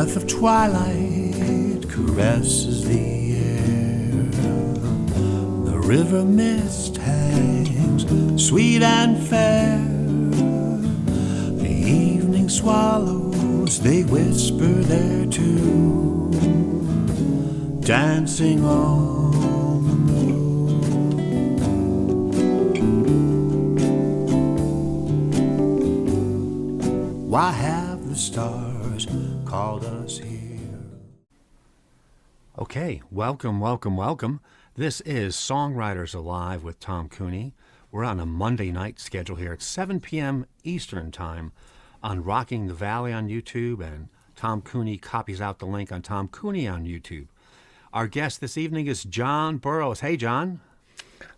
breath of twilight caresses the air. The river mist hangs sweet and fair. The evening swallows, they whisper their tune, dancing on the moon. Why have the stars called us here? Okay, welcome. This is Songwriters Alive with Tom Cooney. We're on a Monday night schedule here at 7 p.m. Eastern Time on Rocking the Valley on YouTube, and Tom Cooney copies out the link on Tom Cooney on YouTube. Our guest this evening is Jon Burrowes. Hey, Jon.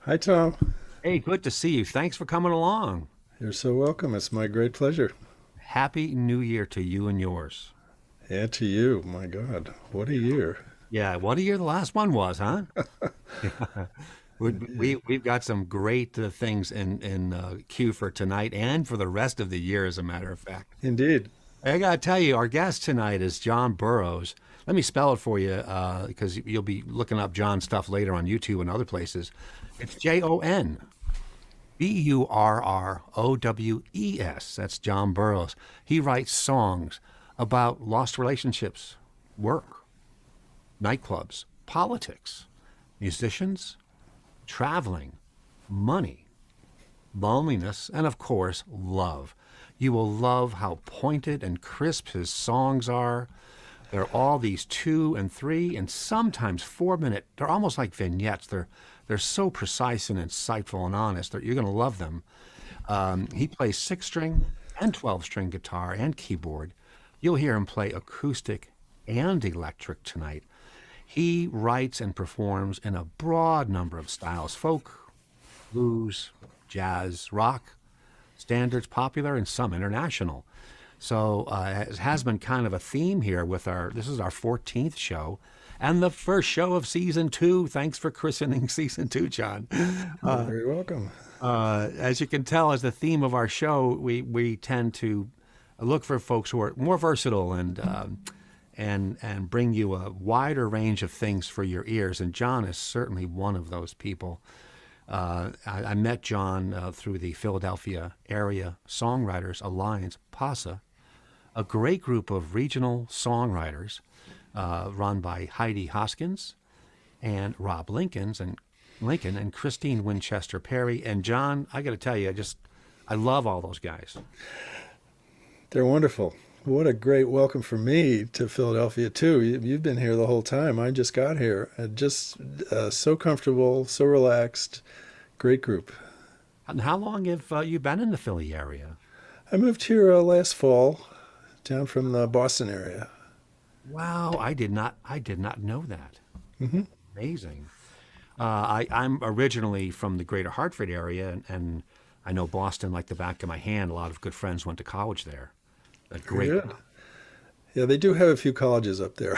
Hi, Tom. Hey, good to see you. Thanks for coming along. You're so welcome. It's my great pleasure. Happy New Year to you and yours. And to you. My God, what a year. Yeah, what a year the last one was, huh? We've got some great things in queue for tonight and for the rest of the year, as a matter of fact. Indeed. I got to tell you, our guest tonight is Jon Burrowes. Let me spell it for you because you'll be looking up Jon's stuff later on YouTube and other places. It's Jon Burrowes. That's Jon Burrowes. He writes songs about lost relationships, work, nightclubs, politics, musicians, traveling, money, loneliness, and of course, love. You will love how pointed and crisp his songs are. They're all these 2 and 3 and sometimes 4-minute. They're almost like vignettes. They're so precise and insightful and honest that you're going to love them. He plays 6-string and 12-string guitar and keyboard. You'll hear him play acoustic and electric tonight. He writes and performs in a broad number of styles: folk, blues, jazz, rock, standards, popular, and some international. So it has been kind of a theme here with this is our 14th show and the first show of season 2. Thanks for christening season 2, Jon. You're very welcome. As you can tell, as the theme of our show, we tend to look for folks who are more versatile and bring you a wider range of things for your ears. And Jon is certainly one of those people. I met Jon through the Philadelphia Area Songwriters Alliance, PASA, a great group of regional songwriters run by Heidi Hoskins and Rob Lincoln and Christine Winchester Perry. And Jon, I got to tell you, I love all those guys. They're wonderful. What a great welcome for me to Philadelphia, too. You've been here the whole time. I just got here. Just so comfortable, so relaxed. Great group. And how long have you been in the Philly area? I moved here last fall, down from the Boston area. Wow, I did not know that. Mm-hmm. Amazing. I'm originally from the greater Hartford area, and I know Boston like the back of my hand. A lot of good friends went to college there. Great. Yeah, they do have a few colleges up there.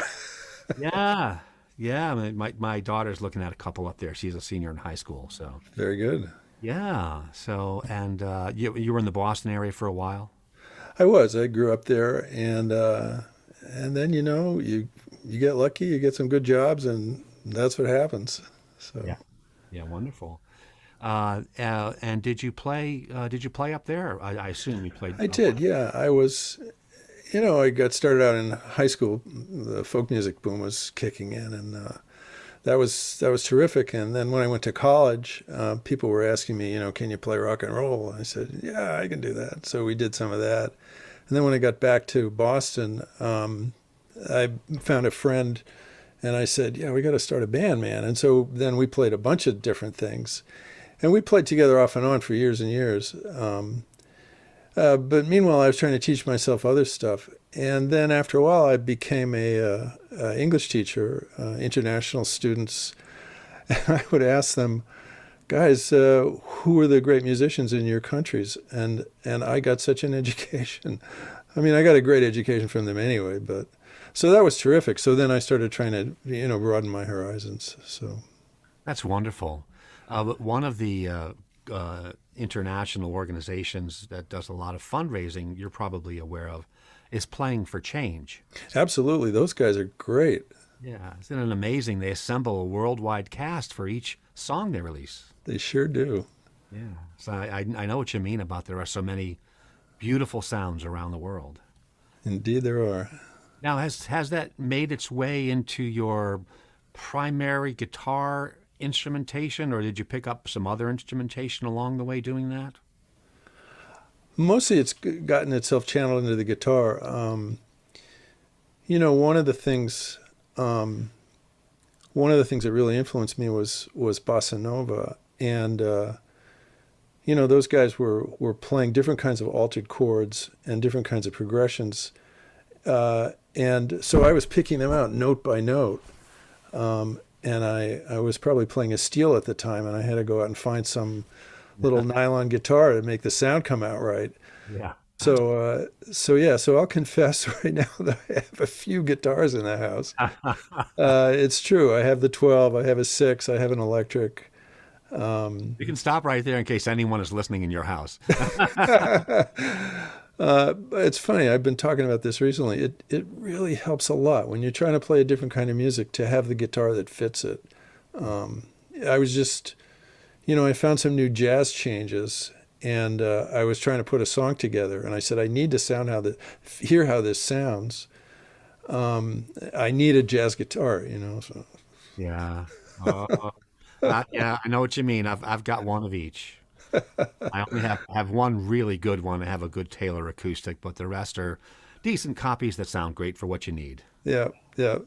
Yeah. I mean, my daughter's looking at a couple up there. She's a senior in high school, so. Very good. Yeah. So, and you were in the Boston area for a while? I was. I grew up there, and then you get lucky, you get some good jobs, and that's what happens. So. Yeah, wonderful. And did you play up there? I assume you played. I did. Yeah, I was. I got started out in high school. The folk music boom was kicking in, and that was terrific. And then when I went to college, people were asking me, can you play rock and roll? And I said, yeah, I can do that. So we did some of that. And then when I got back to Boston, I found a friend, and I said, yeah, we got to start a band, man. And so then we played a bunch of different things. And we played together off and on for years and years. But meanwhile, I was trying to teach myself other stuff. And then after a while, I became a English teacher, international students. And I would ask them, guys, who are the great musicians in your countries? And I got such an education. I mean, I got a great education from them anyway, but so that was terrific. So then I started trying to, broaden my horizons. So That's wonderful. But one of the international organizations that does a lot of fundraising, you're probably aware of, is Playing for Change. absolutely, those guys are great. Yeah, isn't it amazing? They assemble a worldwide cast for each song they release. They sure do. Yeah. So I know what you mean about there are so many beautiful sounds around the world. Indeed, there are. Now, has that made its way into your primary guitar instrumentation, or did you pick up some other instrumentation along the way doing that? Mostly, it's gotten itself channeled into the guitar. One of the things, that really influenced me was bossa nova, and those guys were playing different kinds of altered chords and different kinds of progressions, and so I was picking them out note by note. And I was probably playing a steel at the time, and I had to go out and find some little nylon guitar to make the sound come out right. Yeah. So I'll confess right now that I have a few guitars in the house. It's true. I have the 12, I have a 6, I have an electric. You can stop right there in case anyone is listening in your house. It's funny. I've been talking about this recently. It really helps a lot when you're trying to play a different kind of music to have the guitar that fits it. I was just, I found some new jazz changes, and I was trying to put a song together, and I said I need to hear how this sounds. I need a jazz guitar, So. Yeah. Yeah, I know what you mean. I've got one of each. I only have one really good one. I have a good Taylor acoustic, but the rest are decent copies that sound great for what you need. Yeah, yeah.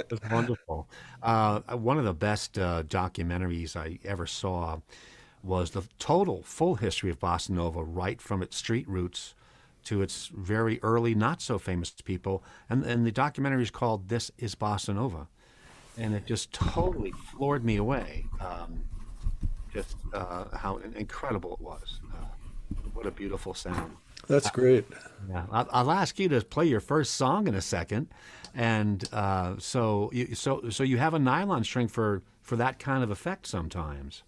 It's wonderful. One of the best documentaries I ever saw was the total full history of bossa nova, right from its street roots to its very early, not so famous people. And the documentary is called "This Is Bossa Nova," and it just totally floored me away. Just how incredible it was. What a beautiful sound. That's great. Yeah, I'll ask you to play your first song in a second, and so you have a nylon string for that kind of effect sometimes.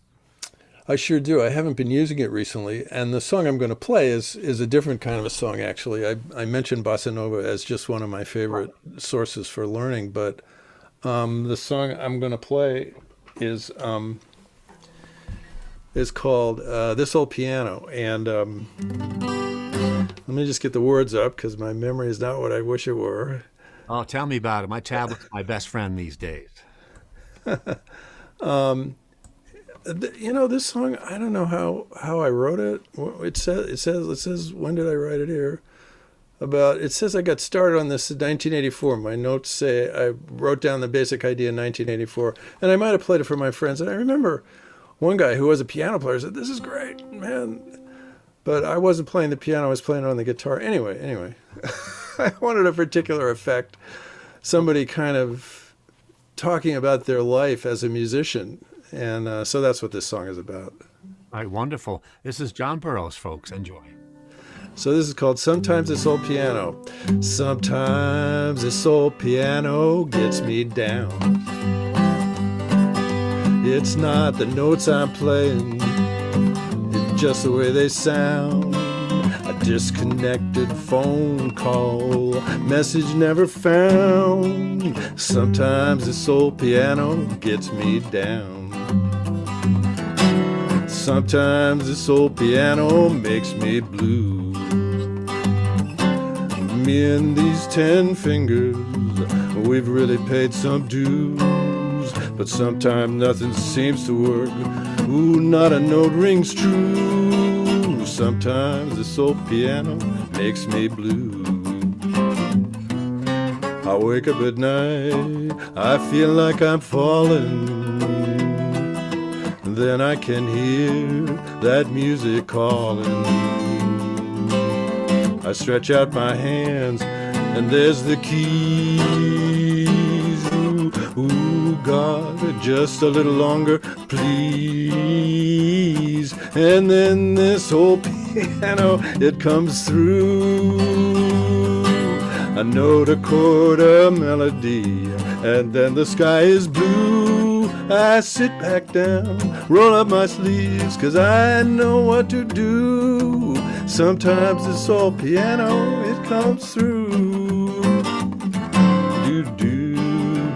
I sure do. I haven't been using it recently, and the song I'm going to play is a different kind of a song. Actually, I mentioned bossa nova as just one of my favorite sources for learning, but the song I'm going to play is called "This Old Piano," and let me just get the words up because my memory is not what I wish it were. Oh, tell me about it. My tablet's my best friend these days. This song, I don't know how I wrote it. It says when did I write it here? It says I got started on this in 1984. My notes say I wrote down the basic idea in 1984, and I might have played it for my friends. And I remember one guy who was a piano player said, "This is great, man." But I wasn't playing the piano, I was playing it on the guitar. Anyway, I wanted a particular effect. Somebody kind of talking about their life as a musician. And so that's what this song is about. All right, wonderful. This is Jon Burrowes, folks. Enjoy. So this is called "Sometimes This Old Piano." Sometimes this old piano gets me down. It's not the notes I'm playing, it's just the way they sound. A disconnected phone call, message never found. Sometimes this old piano gets me down. Sometimes this old piano makes me blue. Me and these 10 fingers, we've really paid some dues. But sometimes nothing seems to work. Ooh, not a note rings true. Sometimes this old piano makes me blue. I wake up at night, I feel like I'm falling. Then I can hear that music calling. I stretch out my hands and there's the keys. Ooh, God, just a little longer, please. And then this whole piano, it comes through. A note, a chord, a melody, and then the sky is blue. I sit back down, roll up my sleeves, 'cause I know what to do. Sometimes this old piano, it comes through. Do do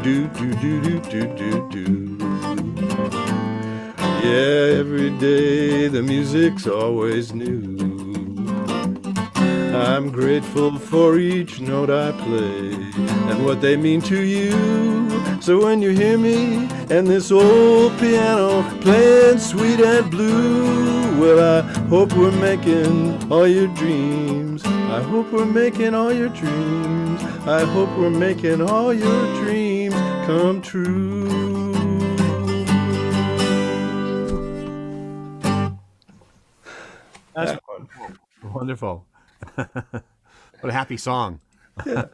do do do do do do do. Yeah, every day the music's always new. I'm grateful for each note I play and what they mean to you. So when you hear me and this old piano playing sweet and blue, well, I hope we're making all your dreams. I hope we're making all your dreams. I hope we're making all your dreams come true. That's wonderful. What a happy song. Yeah.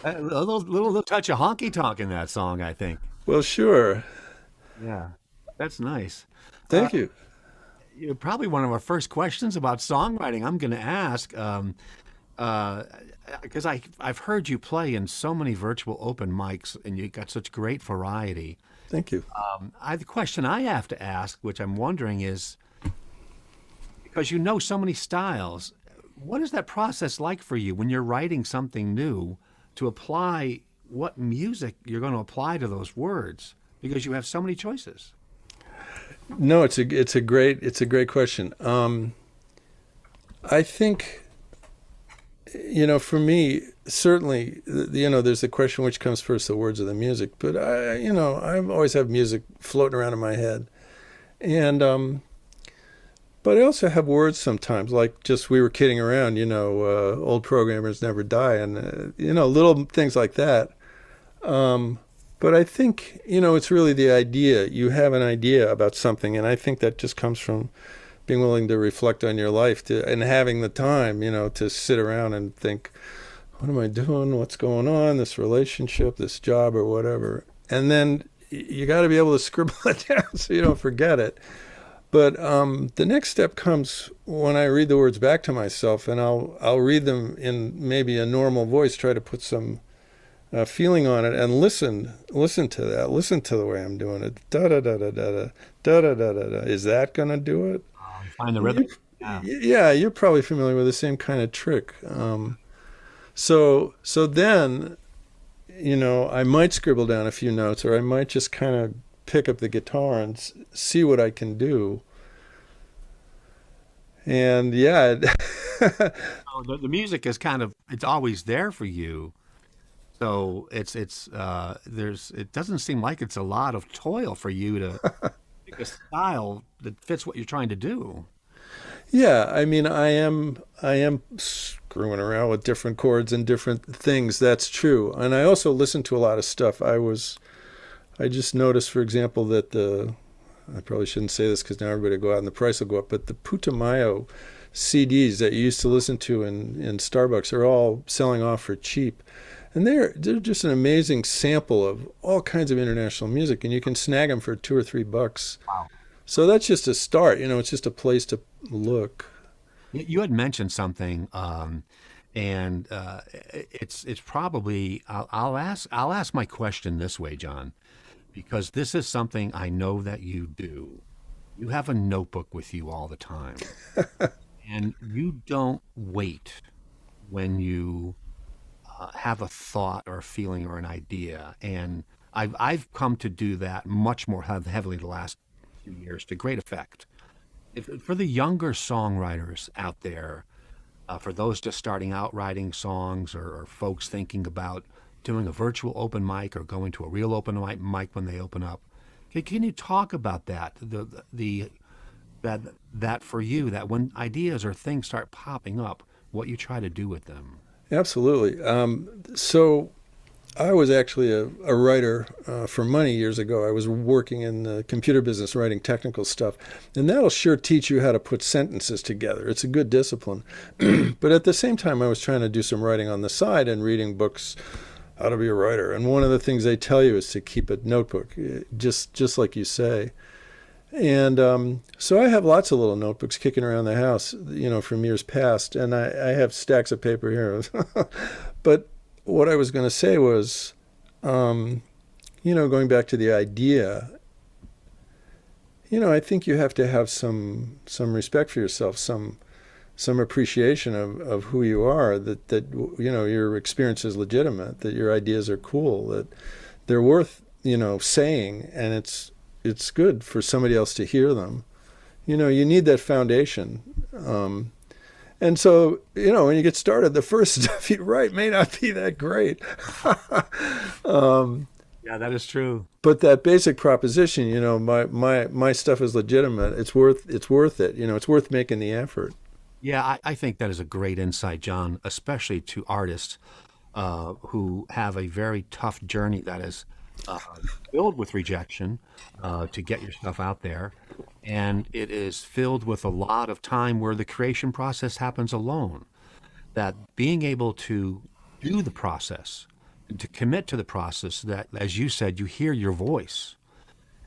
A little touch of honky tonk in that song, I think. Well, sure. Yeah, that's nice. Thank you. You're probably one of our first questions about songwriting I'm going to ask, because I've heard you play in so many virtual open mics, and you got such great variety. Thank you. The question I have to ask, which I'm wondering is, because you know so many styles, what is that process like for you when you're writing something new to apply what music you're going to apply to those words? Because you have so many choices. No, it's a great question. I think, for me, certainly, there's the question which comes first, the words or the music. But I always have music floating around in my head, and but I also have words sometimes, like just we were kidding around, old programmers never die, and little things like that. But I think, it's really the idea. You have an idea about something, and I think that just comes from being willing to reflect on your life and having the time, to sit around and think, what am I doing? What's going on? This relationship, this job, or whatever. And then you got to be able to scribble it down so you don't forget it. But the next step comes when I read the words back to myself, and I'll read them in maybe a normal voice, try to put some feeling on it, and listen to that. Listen to the way I'm doing it. Da da da da da da da da da da. Is that gonna do it? Find the rhythm. Yeah, you're probably familiar with the same kind of trick. So then, I might scribble down a few notes, or I might just kind of pick up the guitar and see what I can do. And yeah. The music is it's always there for you. So it doesn't seem like it's a lot of toil for you to pick a style that fits what you're trying to do. Yeah, I mean, I am screwing around with different chords and different things. That's true. And I also listen to a lot of stuff. I just noticed, for example, that I probably shouldn't say this because now everybody will go out and the price will go up, but the Putumayo CDs that you used to listen to in Starbucks are all selling off for cheap. And they're just an amazing sample of all kinds of international music, and you can snag them for $2 or $3. Wow. So that's just a start, it's just a place to look. You had mentioned something, and it's probably, I'll ask my question this way, Jon, because this is something I know that you do. You have a notebook with you all the time, and you don't wait when you have a thought or a feeling or an idea. And I've come to do that much more heavily the last few years to great effect. For the younger songwriters out there, for those just starting out writing songs, or folks thinking about doing a virtual open mic or going to a real open mic when they open up, can you talk about that? That for you, that when ideas or things start popping up, what you try to do with them? Absolutely. So I was actually a writer for money years ago. I was working in the computer business, writing technical stuff. And that'll sure teach you how to put sentences together. It's a good discipline. But at the same time, I was trying to do some writing on the side and reading books how to be a writer. And one of the things they tell you is to keep a notebook, just like you say. And so I have lots of little notebooks kicking around the house, from years past, and I have stacks of paper here. But what I was going to say was, going back to the idea, I think you have to have some respect for yourself, some appreciation of who you are, that your experience is legitimate, that your ideas are cool, that they're worth saying, and it's good for somebody else to hear them. You need that foundation. And so, when you get started, the first stuff you write may not be that great. Yeah, that is true. But that basic proposition, my stuff is legitimate. It's worth it. It's worth making the effort. Yeah, I think that is a great insight, John, especially to artists who have a very tough journey that is filled with rejection to get your stuff out there. And it is filled with a lot of time where the creation process happens alone. That being able to do the process, to commit to the process, that, as you said, you hear your voice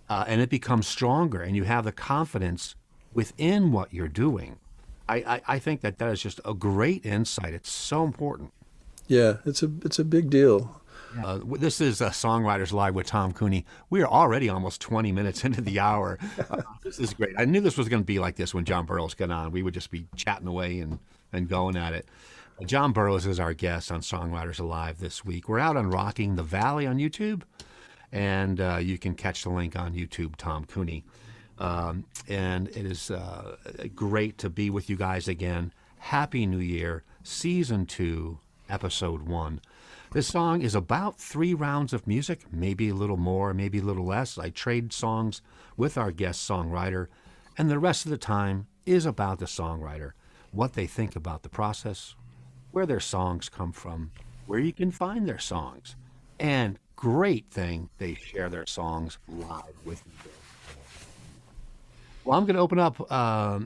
and it becomes stronger and you have the confidence within what you're doing. I think that is just a great insight. It's so important. Yeah, it's a big deal. This is Songwriters Live with Tom Cooney. We are already almost 20 minutes into the hour. This is great. I knew this was going to be like this when Jon Burrowes got on. We would just be chatting away and going at it. Jon Burrowes is our guest on Songwriters Alive this week. We're out on Rocking the Valley on YouTube, and you can catch the link on YouTube, Tom Cooney. And it is great to be with you guys again. Happy New Year, Season 2, Episode 1. This song is about 3 rounds of music, maybe a little more, maybe a little less. I trade songs with our guest songwriter, and the rest of the time is about the songwriter, what they think about the process, where their songs come from, where you can find their songs, and great thing, they share their songs live with you. Well, I'm going to open up.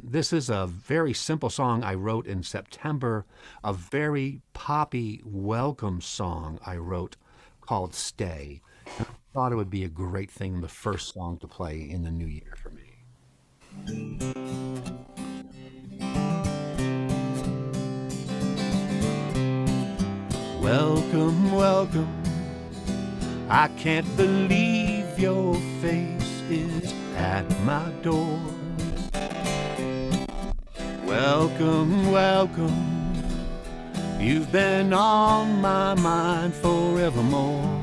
This is a very simple song I wrote in September, a very poppy welcome song I wrote called Stay. I thought it would be a great thing, the first song to play in the new year for me. Welcome, welcome. I can't believe your face is at my door. Welcome, welcome. You've been on my mind forevermore.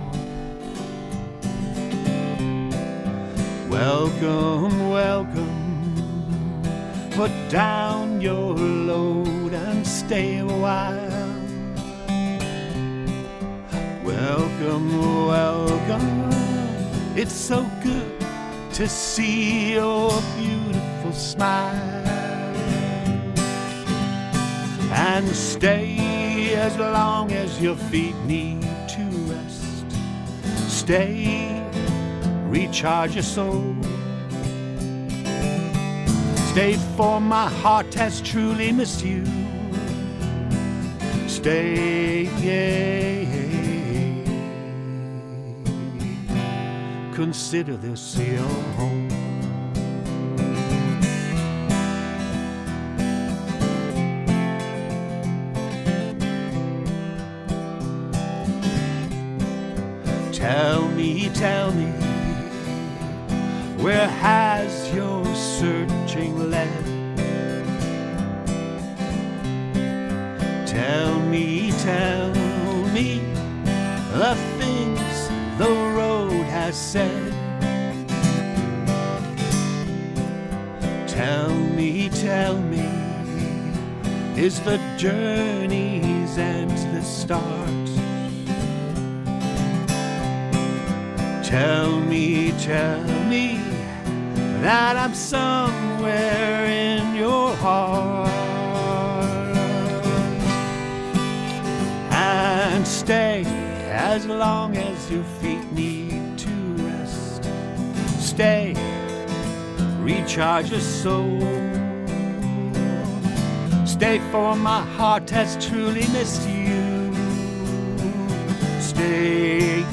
Welcome, welcome. Put down your load and stay a while. Welcome, welcome. It's so good to see your beautiful smile. And stay as long as your feet need to rest. Stay, recharge your soul. Stay, for my heart has truly missed you. Stay, consider this your home. Tell me, where has your searching led? Tell me the things the road has said. Tell me, is the journey's end the start? Tell me that I'm somewhere in your heart. And stay as long as your feet need to rest. Stay, recharge your soul. Stay, for my heart has truly missed you. stay.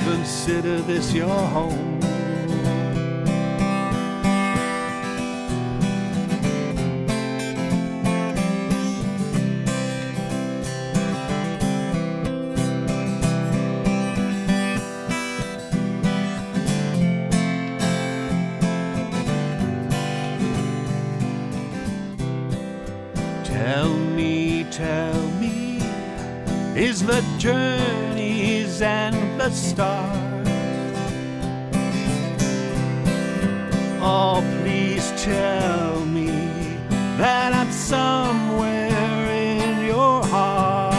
Consider this your home. Tell me, is the journey's end the start? Oh, please tell me that I'm somewhere in your heart.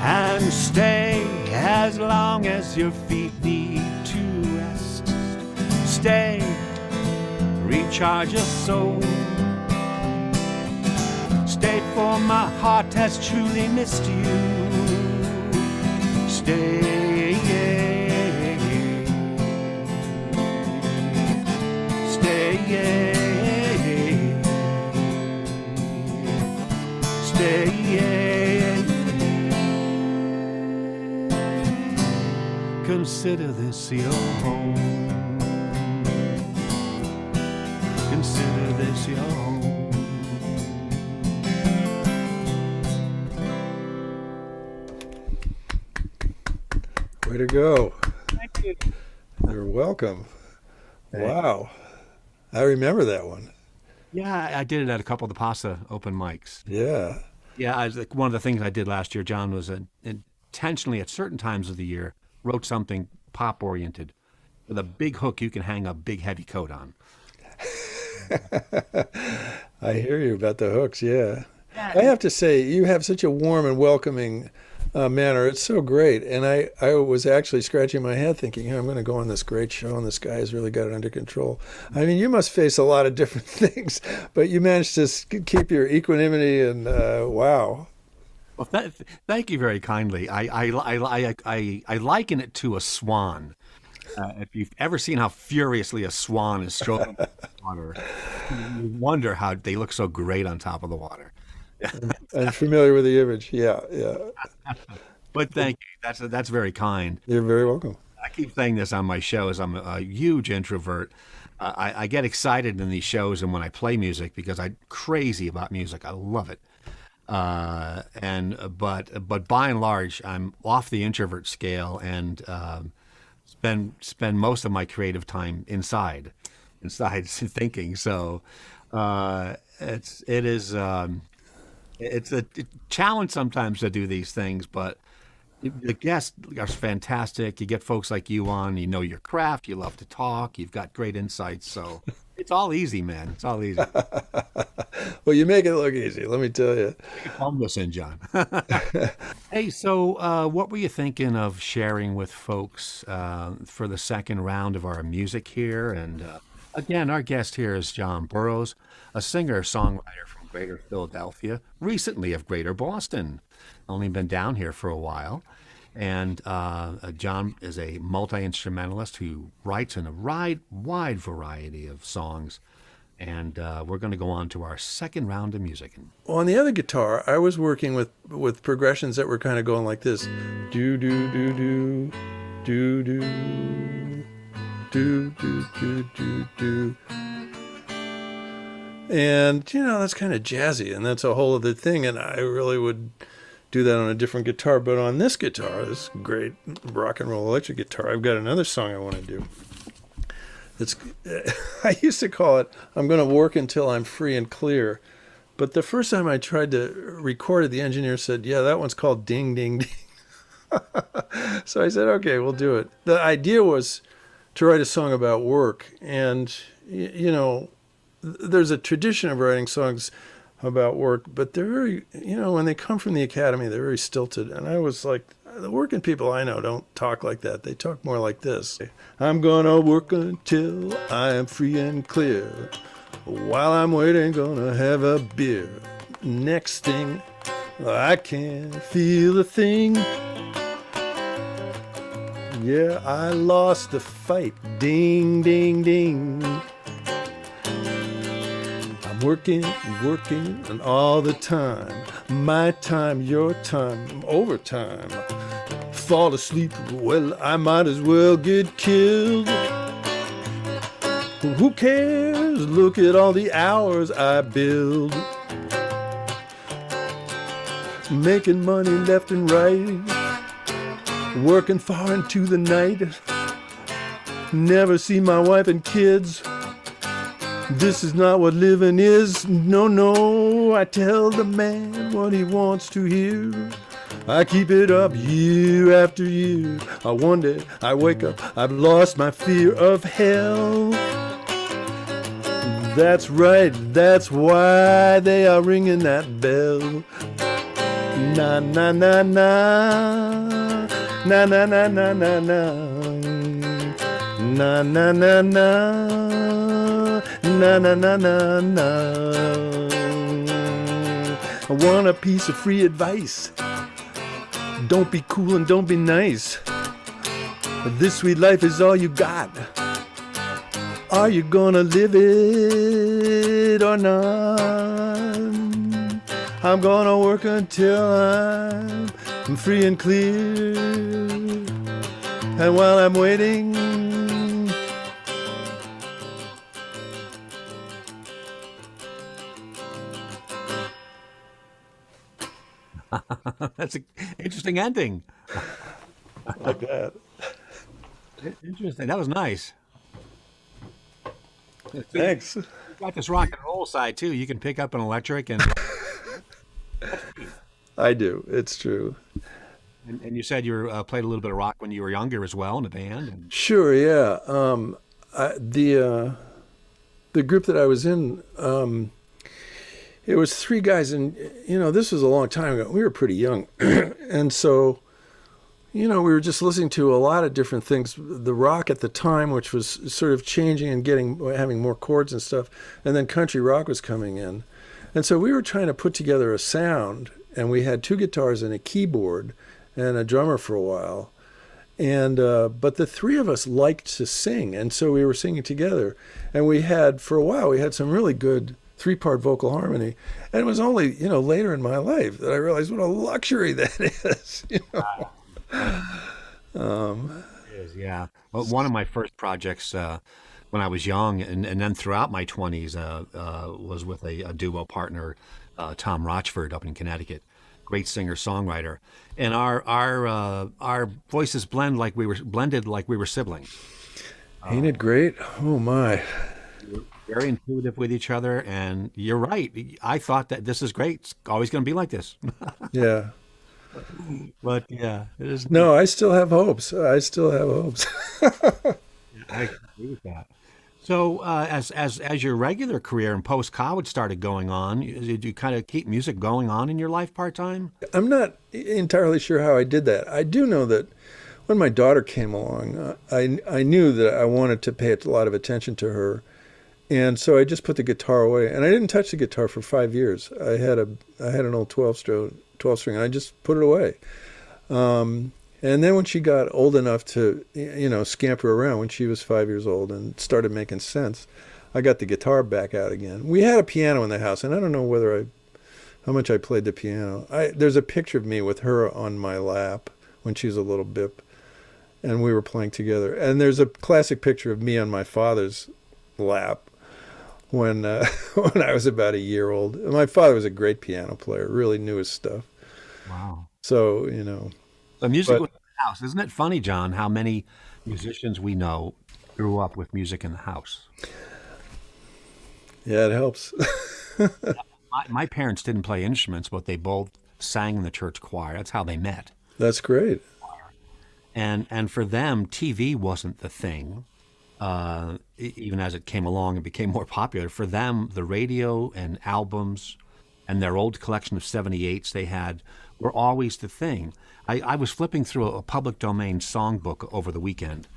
And stay as long as your feet need to rest. Stay, recharge your soul. Stay, for my heart has truly missed you. Stay, stay, stay. Consider this your home. Consider this your home. Way to go. Thank you. You're welcome. Wow. I remember that one. Yeah, I did it at a couple of the PASA open mics. Yeah. Yeah, one of the things I did last year, John, was intentionally at certain times of the year wrote something pop-oriented with a big hook you can hang a big heavy coat on. I hear you about the hooks, yeah. I have to say, you have such a warm and welcoming manner. It's so great. And I was actually scratching my head thinking, I'm going to go on this great show and this guy has really got it under control. I mean, you must face a lot of different things, but you managed to keep your equanimity and wow. Well, thank you very kindly. I liken it to a swan. If you've ever seen how furiously a swan is stroking the water, you wonder how they look so great on top of the water. I'm familiar with the image. Yeah, yeah. But thank you. That's very kind. You're very welcome. I keep saying this on my shows. I'm a huge introvert. I get excited in these shows and when I play music because I'm crazy about music. I love it. But by and large, I'm off the introvert scale and spend most of my creative time inside thinking. So it's a challenge sometimes to do these things, but the guests are fantastic. You get folks like you on, you know your craft, you love to talk, you've got great insights. So it's all easy, man. It's all easy. Well, you make it look easy, let me tell you. Palm this in, John. Hey, so what were you thinking of sharing with folks for the second round of our music here? And again, our guest here is Jon Burrowes, a singer-songwriter from Greater Philadelphia, recently of Greater Boston. Only been down here for a while. And Jon is a multi-instrumentalist who writes in a wide variety of songs. And we're going to go on to our second round of music. Well, on the other guitar, I was working with progressions that were kind of going like this. Do, do, do, do, do, do, do, do, do, do, do. And, that's kind of jazzy, and that's a whole other thing. And I really would do that on a different guitar. But on this guitar, this great rock and roll electric guitar, I've got another song I want to do. I used to call it, I'm going to work until I'm free and clear. But the first time I tried to record it, the engineer said, yeah, that one's called Ding, Ding, Ding. So I said, okay, we'll do it. The idea was to write a song about work. And, there's a tradition of writing songs about work, but they're very, when they come from the academy, they're very stilted. And I was like, the working people I know don't talk like that. They talk more like this. I'm gonna work until I am free and clear. While I'm waiting, gonna have a beer. Next thing, I can't feel a thing. Yeah, I lost the fight. Ding, ding, ding. Working, working, and all the time. My time, your time, overtime. Fall asleep, well, I might as well get killed. Who cares? Look at all the hours I build. Making money left and right. Working far into the night. Never see my wife and kids. This is not what living is. No, no, I tell the man what he wants to hear. I keep it up year after year. One day I wake up, I've lost my fear of hell. That's right, that's why they are ringing that bell. Na na na na, na na na na na na, na na na na, na na na na na. I want a piece of free advice. Don't be cool and don't be nice. This sweet life is all you got. Are you gonna live it or not? I'm gonna work until I'm free and clear. And while I'm waiting, That's an interesting ending. like that. Interesting. That was nice. Thanks. You got this rock and roll side too. You can pick up an electric and. I do. It's true. And you said you played a little bit of rock when you were younger as well in a band. And... Sure. Yeah. The group that I was in, it was three guys, and this was a long time ago. We were pretty young, and so. We were just listening to a lot of different things. The rock at the time, which was sort of changing and having more chords and stuff, and then country rock was coming in. And so we were trying to put together a sound, and we had two guitars and a keyboard and a drummer for a while. And but the three of us liked to sing, and so we were singing together. And for a while, we had some really good three-part vocal harmony. And it was only, later in my life that I realized what a luxury that is, Yeah. Well, one of my first projects when I was young and then throughout my 20s was with a duo partner, Tom Rochford up in Connecticut, great singer-songwriter. And our voices blended like we were siblings. Ain't it great? Oh, my. Very intuitive with each other. And you're right. I thought that this is great. It's always going to be like this. Yeah. But yeah, it is. No, I still have hopes. I agree with that. So, as your regular career in post college started going on, did you kind of keep music going on in your life part time? I'm not entirely sure how I did that. I do know that when my daughter came along, I knew that I wanted to pay a lot of attention to her, and so I just put the guitar away, and I didn't touch the guitar for 5 years. I had an old 12 string, and I just put it away. And then when she got old enough to, scamper around, when she was 5 years old and started making sense, I got the guitar back out again. We had a piano in the house, and I don't know how much I played the piano. There's a picture of me with her on my lap when she was a little bip, and we were playing together. And there's a classic picture of me on my father's lap when I was about a year old. My father was a great piano player, really knew his stuff. Wow. So, The music was in the house. Isn't it funny, John, how many musicians we know grew up with music in the house? Yeah, it helps. My parents didn't play instruments, but they both sang in the church choir. That's how they met. That's great. And for them, TV wasn't the thing. Even as it came along and became more popular, for them, the radio and albums and their old collection of 78s they had were always the thing. I was flipping through a public domain songbook over the weekend.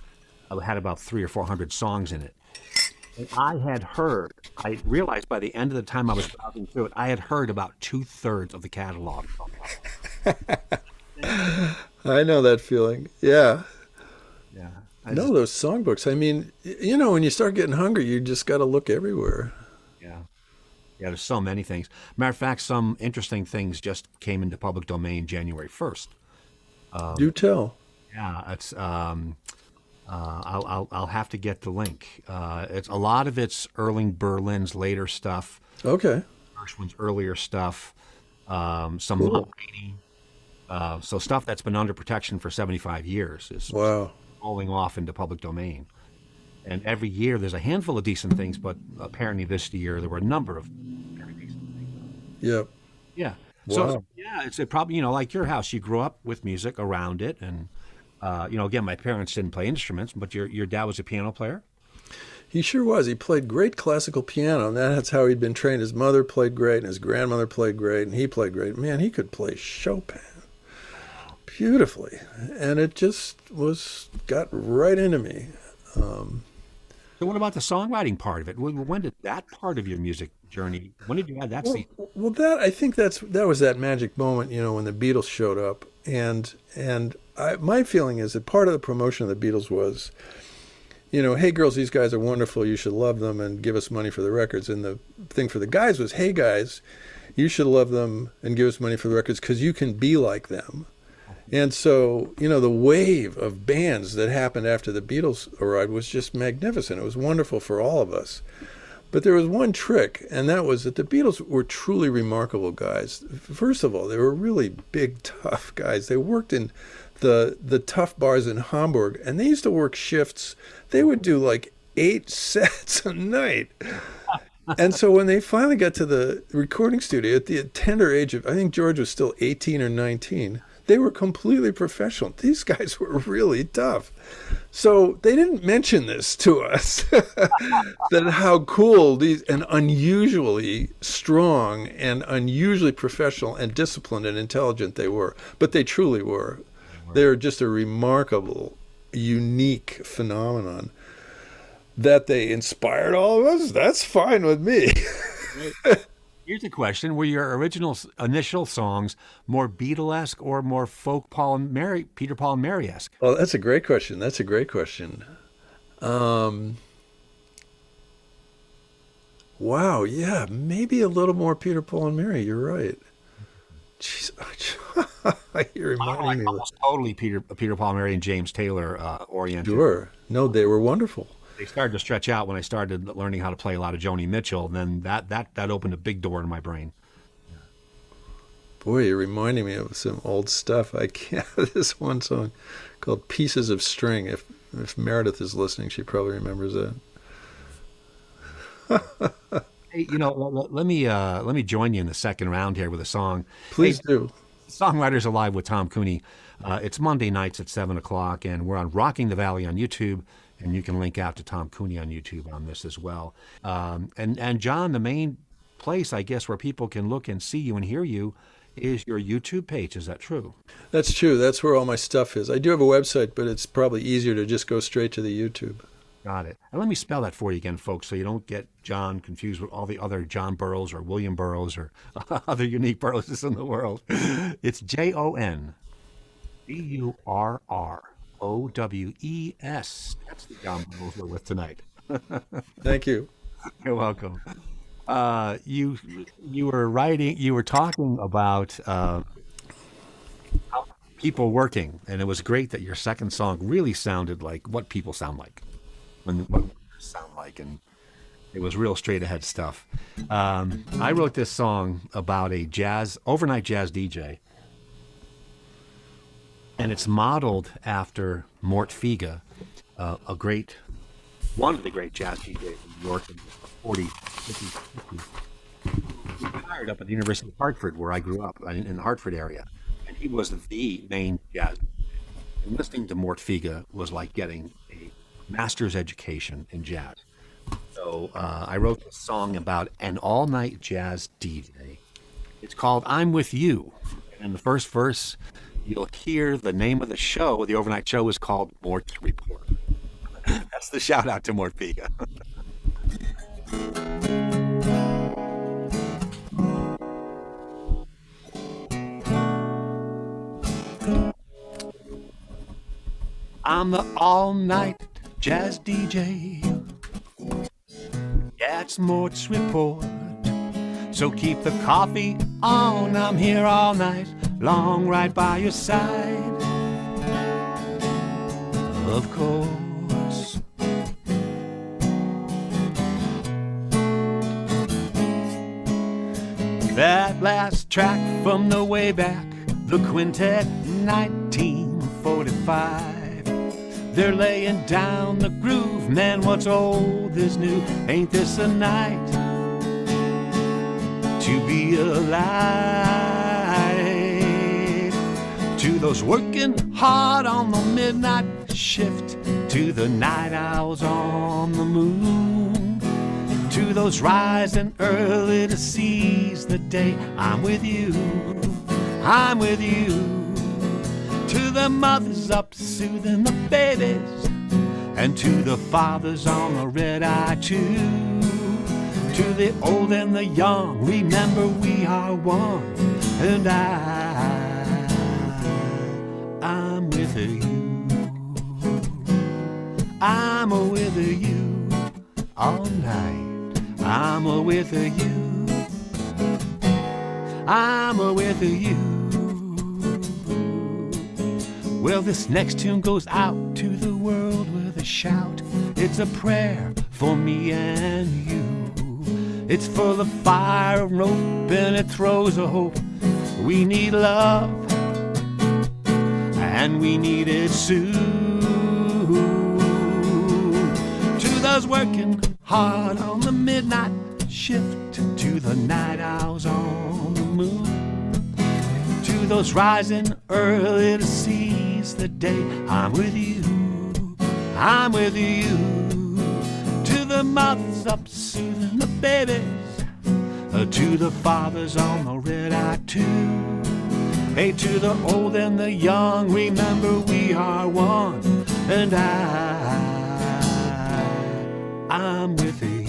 I had about 300 or 400 songs in it. And I realized by the end of the time I was browsing through it, I had heard about 2/3 of the catalog. I know that feeling. Yeah. Yeah. No, those songbooks. I mean, when you start getting hungry, you just got to look everywhere. Yeah. Yeah, there's so many things. Matter of fact, some interesting things just came into public domain January 1st. Do tell. Yeah, it's I'll have to get the link. It's a lot of it's Erling Berlin's later stuff. Okay. Gershwin's earlier stuff. Some Cool. Mulvaney. So stuff that's been under protection for 75 years is Wow. rolling off into public domain. And every year there's a handful of decent things, but apparently this year there were a number of very decent things. Yep. Yeah. Wow. So yeah, it's probably like your house. You grew up with music around it, and again, my parents didn't play instruments, but your dad was a piano player. He sure was. He played great classical piano, and that's how he'd been trained. His mother played great, and his grandmother played great, and he played great. Man, he could play Chopin beautifully, and it just got right into me. So what about the songwriting part of it? When did that part of your music journey? When did you have that seat? Well, I think that was that magic moment, when the Beatles showed up, and my feeling is that part of the promotion of the Beatles was, hey girls, these guys are wonderful, you should love them and give us money for the records. And the thing for the guys was, hey guys, you should love them and give us money for the records because you can be like them. And so, the wave of bands that happened after the Beatles arrived was just magnificent. It was wonderful for all of us. But there was one trick, and that was that the Beatles were truly remarkable guys. First of all, they were really big, tough guys. They worked in the tough bars in Hamburg, and they used to work shifts. They would do like 8 sets a night. And so when they finally got to the recording studio at the tender age of, I think George was still 18 or 19, they were completely professional. These guys were really tough. So they didn't mention this to us, that how cool these and unusually strong and unusually professional and disciplined and intelligent they were. But they truly were. They were just a remarkable, unique phenomenon. That they inspired all of us, that's fine with me. Here's a question: were your initial songs more Beatlesque or more folk Peter Paul and Mary-esque? Oh, that's a great question. Wow, yeah, maybe a little more Peter, Paul, and Mary. You're right. Jeez, you're reminding me. Almost totally Peter, Paul, Mary, and James Taylor oriented. Sure. No, they were wonderful. They started to stretch out when I started learning how to play a lot of Joni Mitchell. And then that opened a big door in my brain. Boy, you're reminding me of some old stuff. I can't. This one song called "Pieces of String." If Meredith is listening, she probably remembers that. Hey, let me join you in the second round here with a song. Please do. Songwriters Alive with Tom Cooney. It's Monday nights at 7:00, and we're on Rocking the Valley on YouTube. And you can link out to Tom Cooney on YouTube on this as well. And John, the main place, I guess, where people can look and see you and hear you is your YouTube page. Is that true? That's true. That's where all my stuff is. I do have a website, but it's probably easier to just go straight to the YouTube. Got it. And let me spell that for you again, folks, so you don't get John confused with all the other Jon Burrowes or William Burroughs or other unique Burroughs in the world. It's JONBURROWES. That's the Jon Burrowes we're with tonight. Thank you. You're welcome. You were talking about people working, and it was great that your second song really sounded like what people sound like, what sound like, and it was real straight ahead stuff. I wrote this song about a overnight jazz DJ. And it's modeled after Mort Figa, one of the great jazz DJs in New York in the 40s, 50s, 50s. He retired up at the University of Hartford, where I grew up, in the Hartford area. And he was the main jazz DJ. And listening to Mort Figa was like getting a master's education in jazz. So I wrote this song about an all-night jazz DJ. It's called I'm With You. And in the first verse, you'll hear the name of the show. The overnight show is called Mort's Report. That's the shout out to Mort Figa. I'm the all-night jazz DJ. Yeah, it's Mort's Report. So keep the coffee on, I'm here all night long, right by your side. Of course. That last track from the way back, the quintet 1945. They're laying down the groove, man, what's old is new. Ain't this a night to be alive? To those working hard on the midnight shift, to the night owls on the moon, to those rising early to seize the day, I'm with you, I'm with you. To the mothers up soothing the babies, and to the fathers on the red-eye too. To the old and the young, remember we are one, and I'm with you. I'm with you all night. I'm with you. I'm with you. Well, this next tune goes out to the world with a shout. It's a prayer for me and you. It's full of fire and rope, and it throws a hope. We need love, and we need it soon. To those working hard on the midnight shift, to the night owls on the moon, to those rising early to seize the day, I'm with you, I'm with you. To the mothers up soothing the babies, to the fathers on the red-eye too. Hey, to the old and the young, remember we are one, and I'm with you.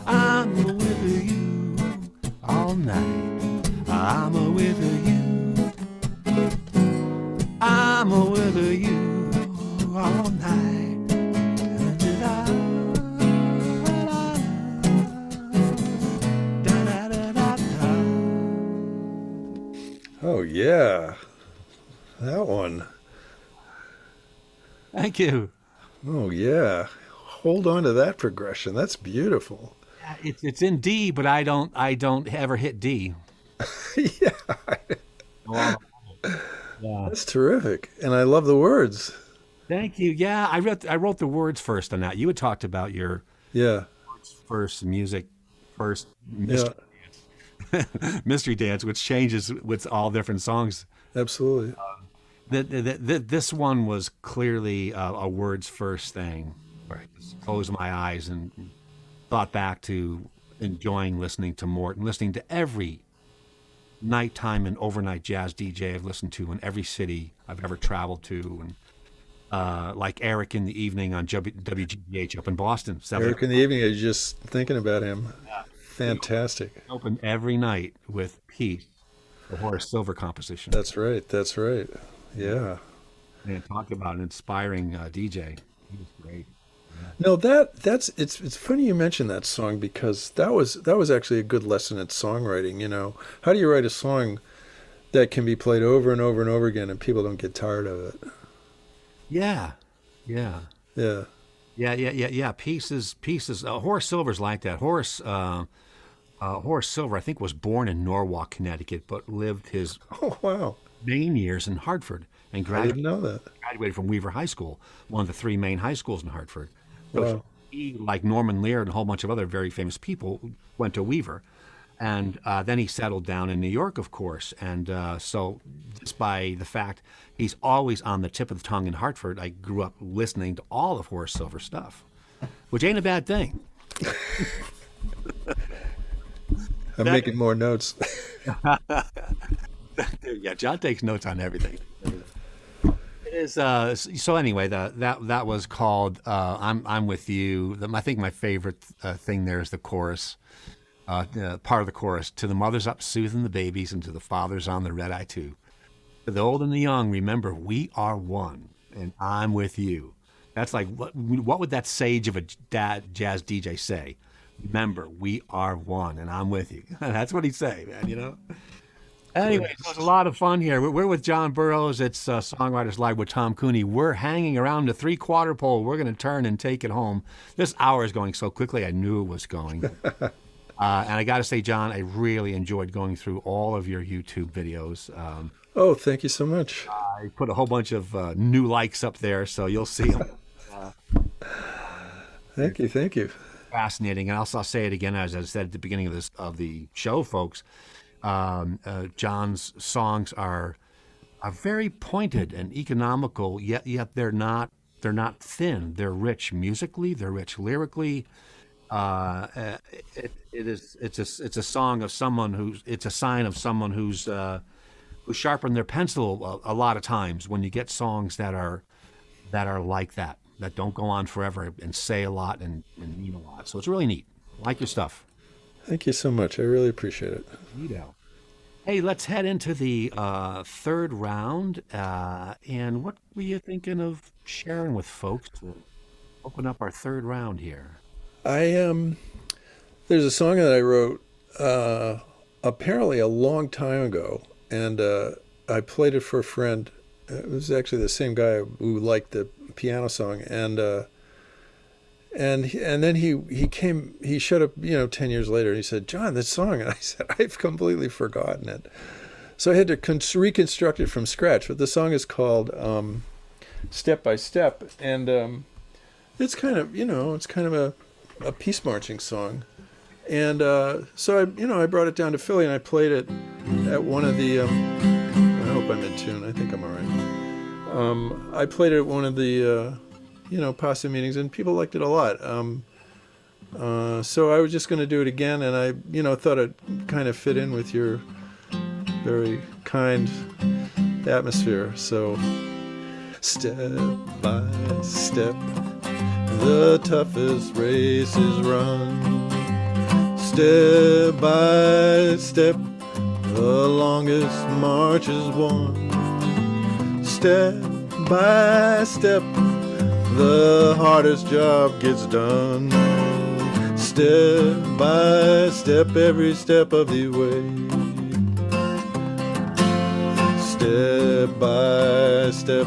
I'm with you all night. I'm with you. I'm with you all night. Oh, yeah. That one. Thank you. Oh, yeah. Hold on to that progression. That's beautiful. It's in D, but I don't ever hit D. Yeah. Yeah. That's terrific. And I love the words. Thank you. Yeah, I wrote the words first on that. You had talked about your Yeah. first music, first Yeah. mystery dance, which changes with all different songs. Absolutely. This one was clearly a words first thing. Where I just closed my eyes and thought back to enjoying listening to Morton, listening to every nighttime and overnight jazz DJ I've listened to in every city I've ever traveled to, and like Eric in the evening on WGBH up in Boston. Eric in the evening, I was just thinking about him. Yeah. Fantastic. Open every night with Peace, the Horace Silver composition. That's right. That's right. Yeah. And talk about an inspiring DJ. He was great. No, it's funny you mentioned that song, because that was actually a good lesson in songwriting. You know, how do you write a song that can be played over and over and over again and people don't get tired of it? Yeah. Pieces. Horace Silver's like that. Horace Silver, I think, was born in Norwalk, Connecticut, but lived his main years in Hartford, and I didn't know that. Graduated from Weaver High School, one of the three main high schools in Hartford. So Wow. he, like Norman Lear and a whole bunch of other very famous people, went to Weaver. And then he settled down in New York, of course. And so just by the fact he's always on the tip of the tongue in Hartford, I grew up listening to all of Horace Silver stuff, which ain't a bad thing. I'm making more notes. Yeah, John takes notes on everything. It is so anyway. That was called "I'm With You." I think my favorite thing there is the chorus. Part of the chorus: to the mothers up soothing the babies, and to the fathers on the red eye too. To the old and the young, remember we are one, and I'm with you. That's like what would that sage of a jazz DJ say? remember, we are one, and I'm with you. That's what he'd say, man, you know? Anyway, so it's a lot of fun here. We're with Jon Burrowes. It's Songwriters Live with Tom Cooney. We're hanging around the 3/4 pole. We're going to turn and take it home. This hour is going so quickly, I knew it was going. And I got to say, John, I really enjoyed going through all of your YouTube videos. Oh, thank you so much. I put a whole bunch of new likes up there, so you'll see them. Thank you. Fascinating. And I'll say it again, as I said at the beginning of the show, folks. John's songs are very pointed and economical, yet they're not thin. They're rich musically. They're rich lyrically. It's a song of someone it's a sign of someone who sharpened their pencil a lot of times. When you get songs that are like that don't go on forever and say a lot and mean a lot. So it's really neat. I like your stuff. Thank you so much. I really appreciate it. Hey, let's head into the third round. And what were you thinking of sharing with folks to open up our third round here? There's a song that I wrote apparently a long time ago, and I played it for a friend. It was actually the same guy who liked the piano song, and then he showed up 10 years later, and he said, "John, this song," and I said, "I've completely forgotten it." So I had to reconstruct it from scratch. But the song is called "Step by Step," and it's kind of a peace marching song. And so I brought it down to Philly, and I played it at one of the I hope I'm in tune. I think I'm all right. I played it at one of the PASA meetings, and people liked it a lot. So I was just going to do it again, and I thought it kind of fit in with your very kind atmosphere. So step by step, the toughest race is run. Step by step, the longest march is won. Step by step, the hardest job gets done. Step by step, every step of the way. Step by step,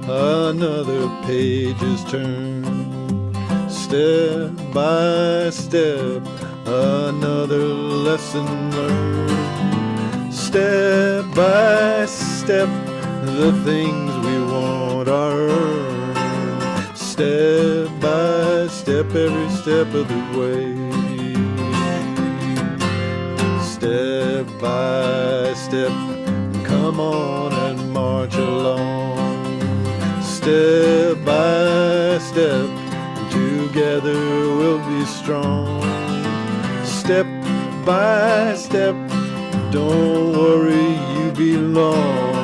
another page is turned. Step by step, another lesson learned. Step by step, the things we want are earned. Step by step, every step of the way. Step by step, come on and march along. Step by step, together we'll be strong. Step by step, don't worry, you belong.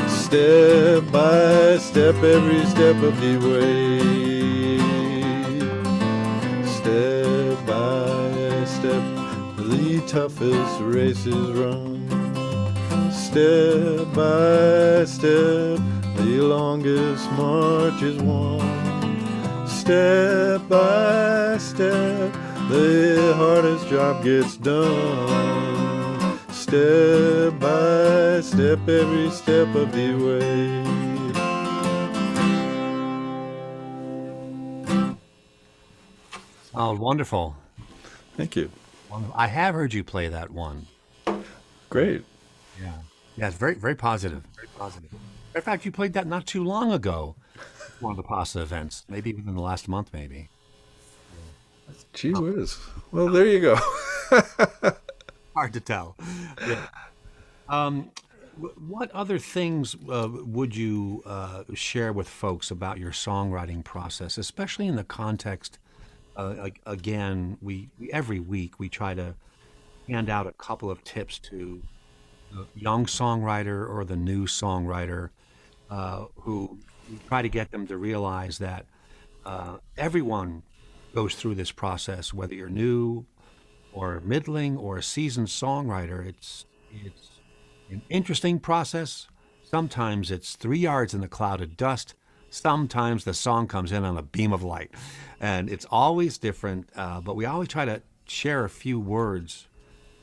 Step by step, every step of the way. Step by step, the toughest races run. Step by step, the longest march is won. Step by step, the hardest job gets done. Step by step, every step of the way. Oh, wonderful. Thank you. I have heard you play that one. Great. Yeah, it's very, very positive. Very positive. In fact, you played that not too long ago. One of the PASA events, maybe within the last month, maybe. Gee whiz. Well, there you go. Hard to tell. Yeah. What other things would you share with folks about your songwriting process, especially in the context? Again, we every week we try to hand out a couple of tips to the young songwriter or the new songwriter who try to get them to realize that everyone goes through this process, whether you're new or middling or a seasoned songwriter. It's an interesting process. Sometimes it's 3 yards in a cloud of dust. sometimes the song comes in on a beam of light, and it's always different. But we always try to share a few words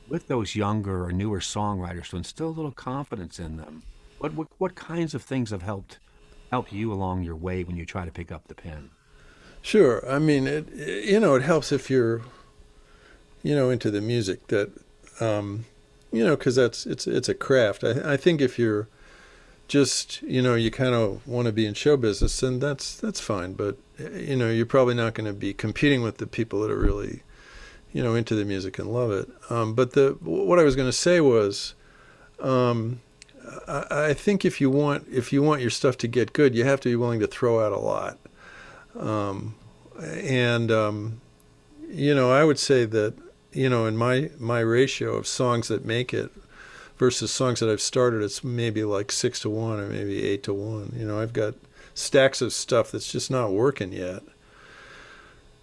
with those younger or newer songwriters to instill a little confidence in them. What kinds of things have helped you along your way when you try to pick up the pen? Sure. I mean, it helps if you're, into the music that, because it's a craft. I think if you're just, you kind of want to be in show business, then that's fine. But, you're probably not going to be competing with the people that are really, into the music and love it. But what I was going to say was, I think if you want your stuff to get good, you have to be willing to throw out a lot. I would say that, in my ratio of songs that make it versus songs that I've started, it's maybe like 6-1 or maybe 8-1. I've got stacks of stuff that's just not working yet.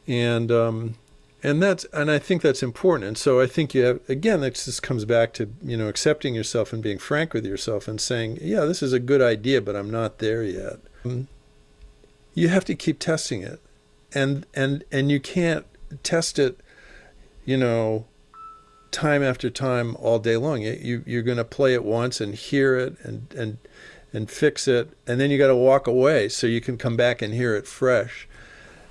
And I think that's important. And so I think you have, again, that just comes back to, accepting yourself and being frank with yourself and saying, yeah, this is a good idea, but I'm not there yet. You have to keep testing it. And you can't test it, time after time all day long. You're going to play it once and hear it and fix it. And then you got to walk away so you can come back and hear it fresh.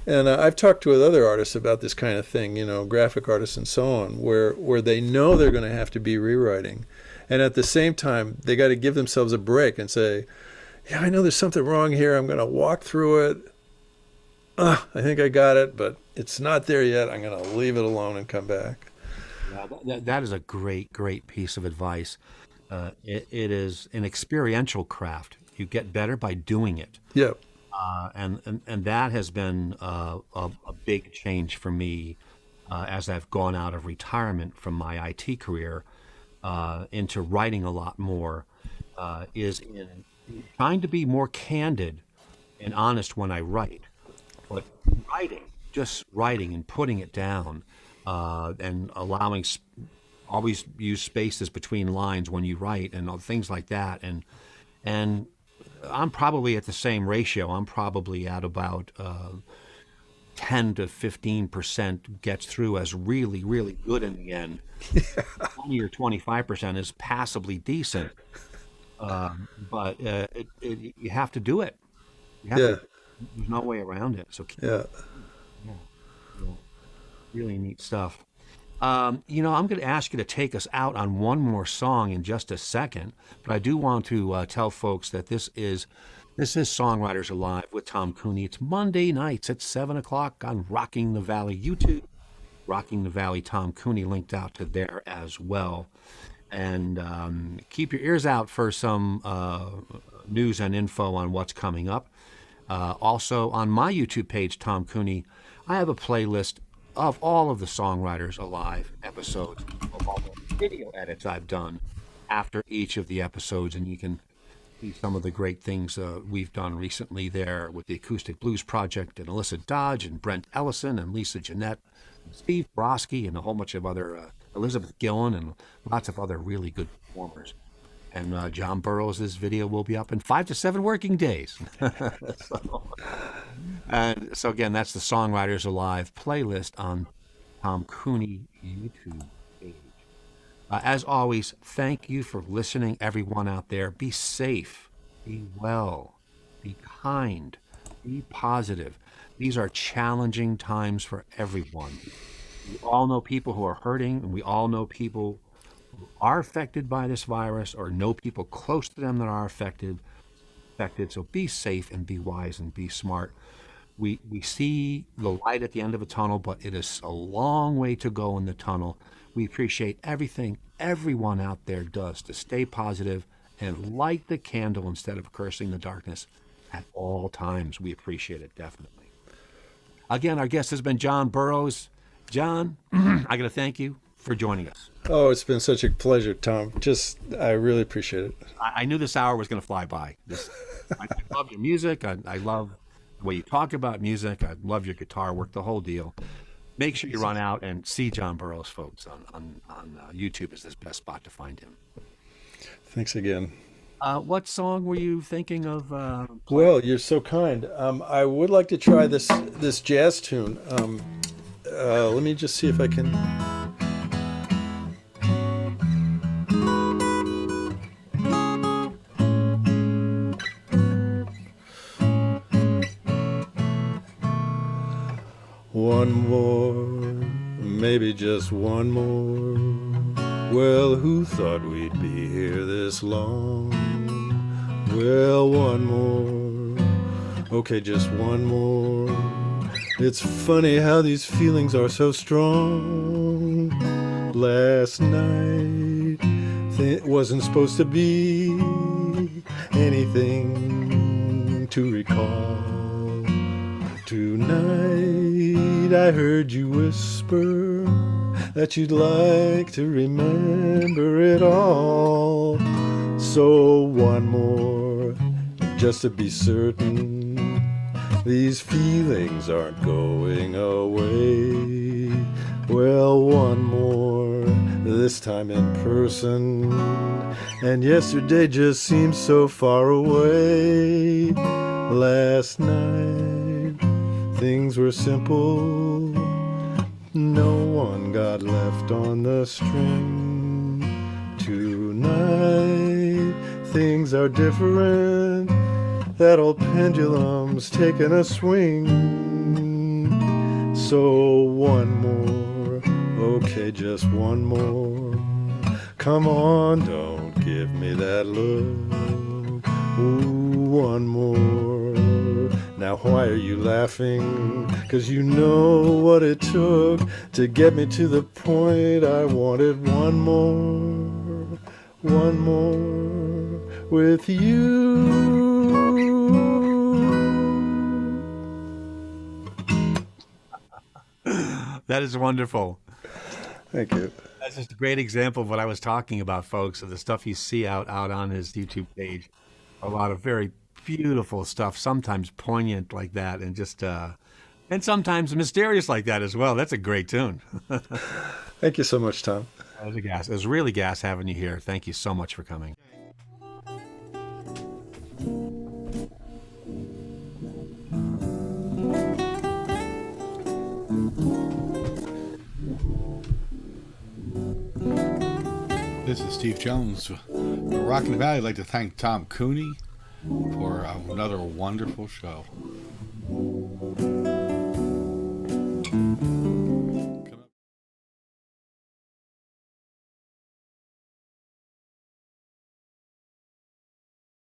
And I've talked to other artists about this kind of thing, graphic artists and so on, where they know they're going to have to be rewriting. And at the same time, they got to give themselves a break and say, yeah, I know there's something wrong here. I'm going to walk through it. I think I got it, but it's not there yet. I'm going to leave it alone and come back. Yeah, that is a great piece of advice. It is an experiential craft. You get better by doing it. Yeah. And that has been a big change for me as I've gone out of retirement from my IT career into writing a lot more, is in trying to be more candid and honest when I write. But just writing and putting it down and allowing, always use spaces between lines when you write and things like that. And I'm probably at the same ratio. I'm probably at about 10 to 15% gets through as really, really good in the end. 20 or 25% is passably decent. But you have to do it. There's no way around it. So yeah, really neat stuff. I'm going to ask you to take us out on one more song in just a second, but I do want to tell folks that this is Songwriters Alive with Tom Cooney. It's Monday nights at 7 o'clock on Rocking the Valley YouTube. Rocking the Valley Tom Cooney linked out to there as well. And keep your ears out for some news and info on what's coming up. Also, on my YouTube page, Tom Cooney, I have a playlist of all of the Songwriters Alive episodes, of all the video edits I've done after each of the episodes, and you can see some of the great things we've done recently there with the Acoustic Blues Project and Alyssa Dodge and Brent Ellison and Lisa Jeanette, and Steve Broski and a whole bunch of other, Elizabeth Gillen and lots of other really good performers. And Jon Burrowes' video will be up in 5 to 7 working days. So again, that's the Songwriters Alive playlist on Tom Cooney YouTube page. As always, thank you for listening, everyone out there. Be safe, be well, be kind, be positive. These are challenging times for everyone. We all know people who are hurting, and we all know people who are affected by this virus or know people close to them that are affected. So be safe and be wise and be smart. We see the light at the end of a tunnel, but it is a long way to go in the tunnel. We appreciate everything everyone out there does to stay positive and light the candle instead of cursing the darkness at all times. We appreciate it, definitely. Again, our guest has been Jon Burrowes. Jon, I got to thank you for joining us. Oh, it's been such a pleasure, Tom. I really appreciate it. I knew this hour was going to fly by. I love your music. I love the way you talk about music. I love your guitar work, the whole deal. Make sure you run out and see Jon Burrowes, folks, on YouTube is the best spot to find him. Thanks again. What song were you thinking of playing? Well, you're so kind. I would like to try this jazz tune. Let me just see if I can. One more, maybe just one more. Well, who thought we'd be here this long? Well, one more. Okay, just one more. It's funny how these feelings are so strong. Last night, it wasn't supposed to be anything to recall. Tonight, I heard you whisper that you'd like to remember it all. So one more, just to be certain, these feelings aren't going away. Well, one more, this time in person, and yesterday just seemed so far away. Last night, things were simple, no one got left on the string. Tonight, things are different, that old pendulum's taking a swing. So one more, okay, just one more. Come on, don't give me that look. Ooh, one more. Now why are you laughing? 'Cause you know what it took to get me to the point I wanted one more with you. That is wonderful. Thank you. That's just a great example of what I was talking about, folks, of the stuff you see out on his YouTube page. A lot of very beautiful stuff, sometimes poignant like that, and just and sometimes mysterious like that as well. That's a great tune. Thank you so much, Tom. It was really gas having you here. Thank you so much for coming. This is Steve Jones. Rockin' the Valley. I'd like to thank Tom Cooney for another wonderful show.